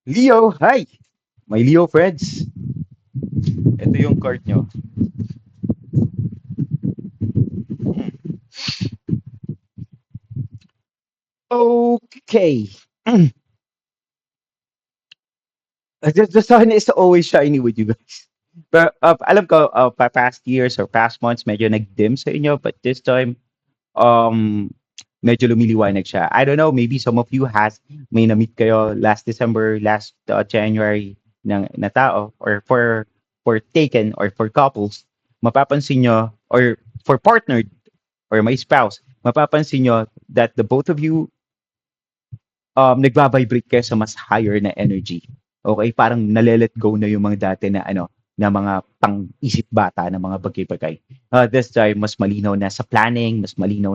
Leo, hi! My Leo friends. Ito yung card nyo. Okay. The sun is always shining with you guys. But alam ko, past years or past months, medyo nag-dim sa inyo. But this time, um, medyo lumiliwanag siya. I don't know, maybe some of you may na-meet kayo last December, last January na tao, or for taken or for couples, mapapansin nyo, or for partnered, or my spouse, mapapansin nyo that the both of you nagba-vibrate kayo sa mas higher na energy. Okay? Parang nale-let go na yung mga dati na na mga pang-isip bata na mga bagay-bagay. This time, mas malinaw na sa planning, mas malinaw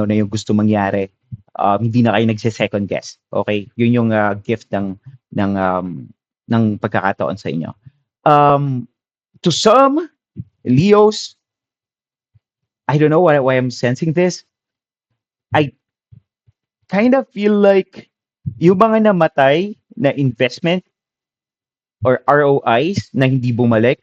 na yung gusto mangyari. Hindi na kayo nagse-second guess. Okay? Yun yung gift ng ng pagkakataon sa inyo. To some Leos, I don't know why I'm sensing this. I kind of feel like yung mga namatay na investment or ROIs na hindi bumalik,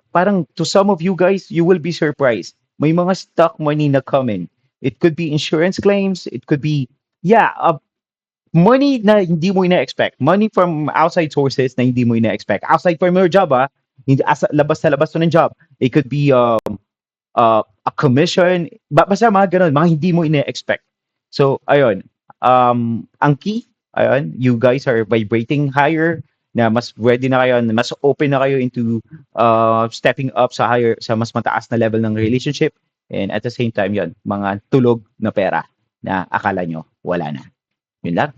parang to some of you guys, you will be surprised. May mga stock money na coming. It could be insurance claims. It could be, yeah, money na hindi mo ina-expect. Money from outside sources na hindi mo ina-expect. Outside from your job, hindi, labas sa labas to ng job. It could be a commission. Basta mga ganun, mga hindi mo ina-expect. So, ayun. Ang key, ayun, you guys are vibrating higher, na mas ready na kayo, mas open na kayo into stepping up sa mas mataas na level ng relationship. And at the same time, yun, mga tulog na pera na akala nyo wala na. Yun lang.